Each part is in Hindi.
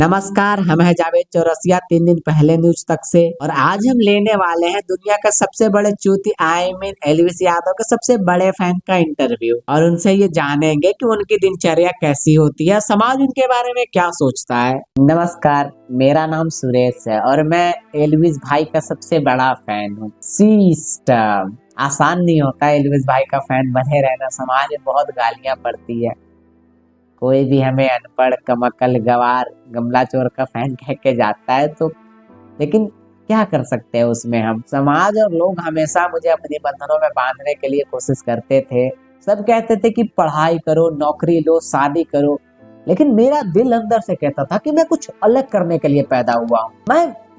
नमस्कार, हम हैं जावेद चौरसिया 3 दिन पहले न्यूज तक से। और आज हम लेने वाले हैं दुनिया का सबसे बड़े चूती एल्विस यादव के सबसे बड़े फैन का इंटरव्यू और उनसे ये जानेंगे कि उनकी दिनचर्या कैसी होती है, समाज उनके बारे में क्या सोचता है। नमस्कार, मेरा नाम सुरेश है और मैं एल्विस भाई का सबसे बड़ा फैन हूँ। सिस्टम आसान नहीं होता एल्विस भाई का फैन बने रहना, समाज में बहुत गालियां पड़ती है। कोई भी हमें अनपढ़, कमकल, गवार, गमला चोर का फैन कह के जाता है, तो लेकिन क्या कर सकते हैं उसमें हम। समाज और लोग हमेशा मुझे अपने बंधनों में बांधने के लिए कोशिश करते थे। सब कहते थे कि पढ़ाई करो, नौकरी लो, शादी करो, लेकिन मेरा दिल अंदर से कहता था कि मैं कुछ अलग करने के लिए पैदा हुआ हूँ।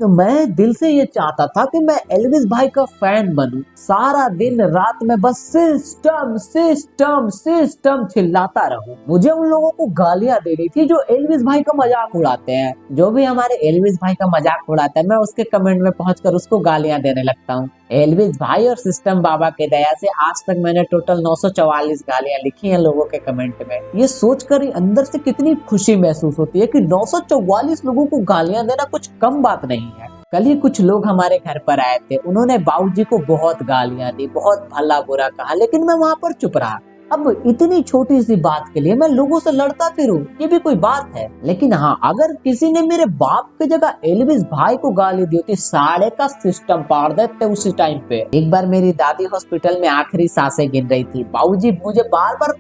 मैं दिल से ये चाहता था कि मैं एल्विस भाई का फैन बनूं। सारा दिन रात में बस सिस्टम सिस्टम सिस्टम चिल्लाता रहूं। मुझे उन लोगों को गालियां देनी थी जो एल्विस भाई का मजाक उड़ाते हैं। जो भी हमारे एल्विस भाई का मजाक उड़ाता है, मैं उसके कमेंट में पहुंचकर उसको गालियां देने लगता हूँ। एल्विस भाई और सिस्टम बाबा के दया से आज तक मैंने टोटल 944 गालियां लिखी हैं लोगों के कमेंट में। ये सोचकर ही अंदर से कितनी खुशी महसूस होती है कि 944 लोगों को गालियां देना कुछ कम बात नहीं है। कल ही कुछ लोग हमारे घर पर आए थे, उन्होंने बाबूजी को बहुत गालियां दी, बहुत भला बुरा कहा, लेकिन मैं वहां पर चुप रहा। अब इतनी छोटी सी बात के लिए मैं लोगों से लड़ता फिरूं, ये भी कोई बात है। लेकिन हाँ, अगर किसी ने मेरे बाप की जगह एल्विस भाई को गाली दी होती, साढ़े का सिस्टम पाड़ देते उसी टाइम पे। एक बार मेरी दादी हॉस्पिटल में आखिरी सांसें गिन रही थी। बाबूजी मुझे बार बार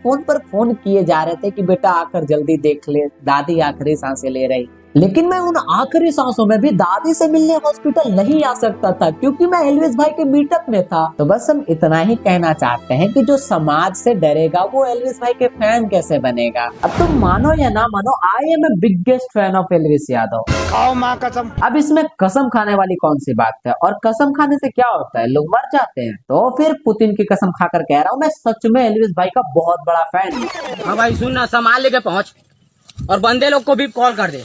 फोन किए जा रहे थे कि बेटा आकर जल्दी देख ले, दादी आखिरी सांसें ले रही। लेकिन मैं उन आखिरी सांसों में भी दादी से मिलने हॉस्पिटल नहीं आ सकता था क्योंकि मैं एल्विस भाई के मीटअप में था। तो बस हम इतना ही कहना चाहते हैं कि जो समाज से डरेगा वो एल्विस भाई के फैन कैसे बनेगा। अब तुम मानो या ना मानो, I am a biggest fan of Elvish Yadav. खाओ माँ कसम। अब इसमें कसम खाने वाली कौन सी बात है? और कसम खाने से क्या होता है? लोग मर जाते हैं। तो फिर पुतिन की कसम खाकर कह रहा हूँ, मैं सच में एल्विस भाई का बहुत बड़ा फैन हूँ। हाँ भाई सुन ना, सामान लेके पहुँच और बंदे लोग को भी कॉल कर दे।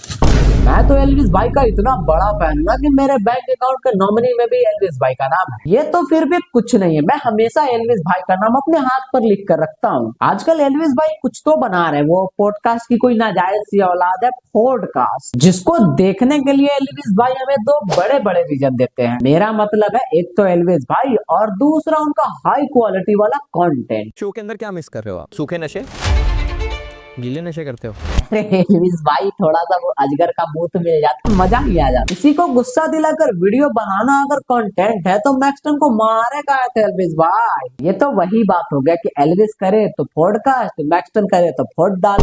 मैं तो एल्विस भाई का इतना बड़ा फैन हूँ कि मेरे बैंक अकाउंट के नॉमिनी में भी एल्विस भाई का नाम है। ये तो फिर भी कुछ नहीं है, मैं हमेशा एल्विस भाई का नाम अपने हाथ पर लिख कर रखता हूँ। आजकल एल्विस भाई कुछ तो बना रहे हैं, वो पॉडकास्ट की कोई नाजायज सी औलाद है, पॉडकास्ट, जिसको देखने के लिए एल्विस भाई हमें 2 बड़े बड़े रीजन देते हैं। मेरा मतलब है, एक तो एल्विस भाई और दूसरा उनका हाई क्वालिटी वाला कंटेंट। शो के अंदर क्या मिस कर रहे हो आप? सूखे नशे, गीले नशे करते हो? अरे एल्विस भाई, थोड़ा सा वो अजगर का बूथ मिल जाता, मजा ही आ जाता। किसी को गुस्सा दिलाकर वीडियो बनाना अगर कंटेंट है तो मैक्सटन को मारेगा एल्विस भाई। ये तो वही बात हो गया कि एल्विस करे तो पॉडकास्ट, मैक्सटन करे तो फोट डाल।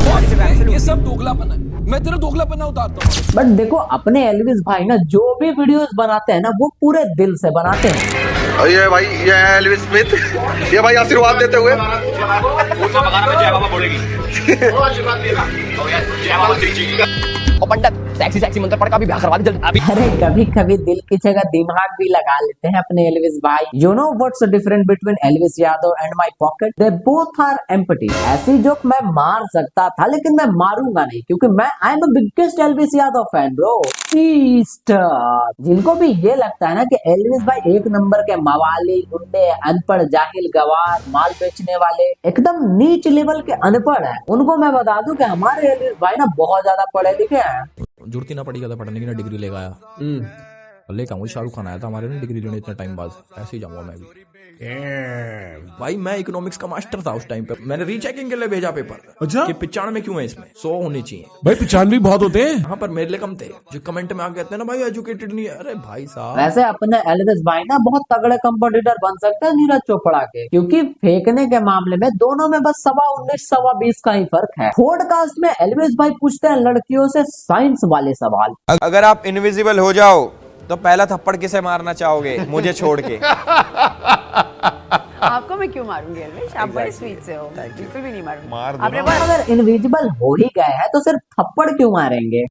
ये सब दोगलापन है, मैं तेरा दोगलापन उतारता हूँ। बट देखो, अपने एल्विस भाई ना जो भी वीडियोस बनाते हैं ना, वो पूरे दिल से बनाते हैं। ये भाई, ये एल्विस स्मिथ, ये भाई आशीर्वाद देते हुए जय बाबा बोलेगी। और पंडित सेक्सी मंत्र पढ़ का भी ब्याह करवा दे जल्दी। अरे कभी कभी दिल की जगह दिमाग भी लगा लेते हैं अपने एल्विस भाई। You know what's the difference between Elvish Yadav and my pocket? They both are empty. ऐसी जोक मैं मार सकता था लेकिन मैं मारूंगा नहीं क्योंकि मैं I am the biggest Elvis Yadav fan bro. जिनको भी ये लगता है ना कि एल्विस भाई एक नंबर के मवाली, गुंडे, अनपढ़, जाहिल, गवार, माल बेचने वाले, एकदम नीच लेवल के अनपढ़ है, उनको मैं बता दूं कि हमारे एल्विस भाई ना बहुत ज्यादा पढ़े लिखे हैं। जरूरत ही ना पड़ी ज्यादा पढ़ने की, ना डिग्री लेगा आया लेकर आऊँ। शाहरुख खान आया था हमारे ना डिग्री लेने इतने टाइम बाद, ऐसे ही जाऊंगा मैं भी। भाई मैं इकोनॉमिक्स का मास्टर था उस टाइम पे, मैंने रीचेकिंग के लिए भेजा पेपर। अच्छा? कि 95 क्यों है इसमें, 100 होने चाहिए। भाई 95 बहुत होते हैं। हाँ, पर मेरे लिए कम थे। जो कमेंट में आके कहते हैं ना भाई एजुकेटेड नहीं है, अरे भाई साहब। वैसे अपने एल्विस भाई ना बहुत तगड़े कंपटीटर बन सकते हैं नीरज चोपड़ा के, क्योंकि फेंकने के मामले में दोनों में बस 19.25 सवा का ही फर्क है। पॉडकास्ट में एल्विस भाई पूछते हैं लड़कियों से साइंस वाले सवाल। अगर आप इनविजिबल हो जाओ तो पहला थप्पड़ किसे मारना चाहोगे, मुझे छोड़ के? आपको मैं क्यों मारूंगी एल्विस? आप बड़े स्वीट से हो, बिल्कुल भी नहीं मारूंगी। आपने अगर इनविजिबल हो ही गए हैं तो सिर्फ थप्पड़ क्यों मारेंगे?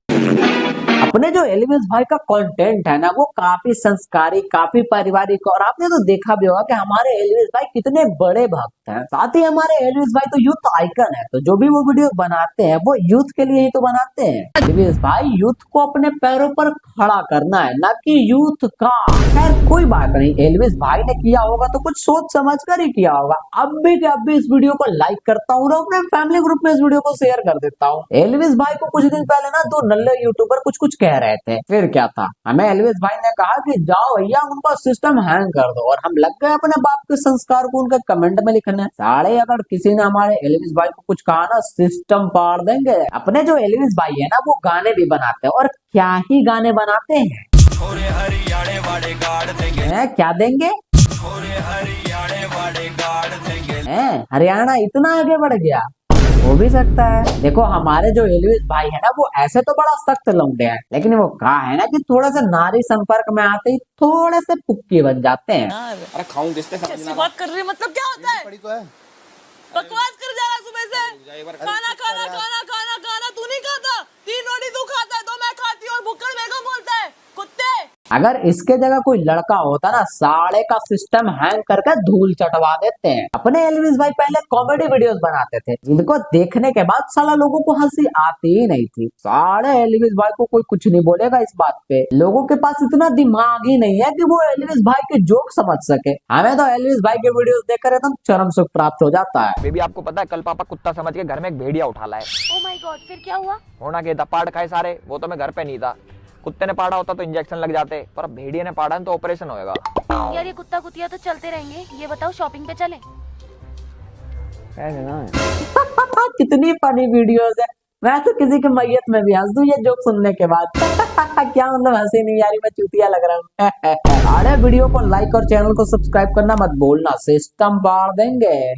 अपने जो एल्विस भाई का कंटेंट है ना, वो काफी संस्कारी, काफी पारिवारिक, और आपने तो देखा भी होगा कि हमारे एल्विस भाई कितने बड़े भक्त सकते हैं। साथ ही हमारे एलविस भाई तो यूथ आइकन है, तो जो भी वो वीडियो बनाते हैं वो यूथ के लिए ही तो बनाते हैं। एलविस भाई यूथ को अपने पैरों पर खड़ा करना है, ना कि यूथ का। खैर कोई बात नहीं, एलविस भाई ने किया होगा तो कुछ सोच समझ कर ही किया होगा। अब भी इस वीडियो को लाइक करता हूँ और अपने फैमिली ग्रुप में इस वीडियो को शेयर कर देता हूँ। एलविस भाई को कुछ दिन पहले ना 2 नल्ले यूट्यूबर कुछ कह रहे थे, फिर क्या था, हमें एलविस भाई ने कहा कि जाओ भैया उनका सिस्टम हैंग कर दो, और हम लग गए अपने बाप के संस्कार को उनके कमेंट में लिखने। साढ़े अगर किसी ने हमारे एलविस भाई को कुछ कहा ना, सिस्टम पाड़ देंगे। अपने जो एलविस भाई है ना, वो गाने भी बनाते हैं, और क्या ही गाने बनाते हैं। क्या देंगे? हरियाणा इतना आगे बढ़ गया, हो भी सकता है। देखो हमारे जो एलविस भाई है ना, वो ऐसे तो बड़ा सख्त लौंडे हैं, लेकिन वो कहा है ना कि थोड़ा सा नारी संपर्क में आते ही थोड़े से पुक्की बन जाते हैं। अरे खाऊं किससे समझना बात कर रही है, मतलब क्या होता है? बकवास कर जा रहा है सुबह से। खाना खाना खाना खाना खाना तू नहीं खाता, 3 रोटी तू खाता है, 2 मैं खाती हूँ, और भुक्कड़ मेरे को बोलता है कुत्ते। अगर इसके जगह कोई लड़का होता ना, साले का सिस्टम हैंग करके धूल चटवा देते हैं। अपने एलविस भाई पहले कॉमेडी वीडियोस बनाते थे, जिनको देखने के बाद साला लोगों को हंसी आती ही नहीं थी। साले एलविस भाई को कोई कुछ नहीं बोलेगा इस बात पे। लोगों के पास इतना दिमाग ही नहीं है कि वो एलविस भाई के जोक समझ सके। हमें तो एलविस भाई के वीडियोस देखकर एकदम चरम सुख प्राप्त हो जाता है। बेबी आपको पता है कल पापा कुत्ता समझ के घर में एक भेड़िया उठा लाए। ओ माय गॉड, फिर क्या हुआ? होना क्या था, पाड़ खाए सारे। वो तो मैं घर पे नहीं था। कुत्ते ने पाड़ा होता तो इंजेक्शन लग जाते, पर अब भेड़िया ने पाड़ा है तो ऑपरेशन होएगा। यार ये कुत्ता कुतिया तो चलते रहेंगे, ये बताओ शॉपिंग पे चले? कितनी फनी वीडियोस है। मैं तो किसी के मैयत में भी हंस दूं ये जोक सुनने के बाद। क्या मतलब हंसी नहीं आ रही, मैं चूतिया लग रहा हूँ। अरे वीडियो को लाइक और चैनल को सब्सक्राइब करना मत भूलना, सिस्टम पाड़ देंगे।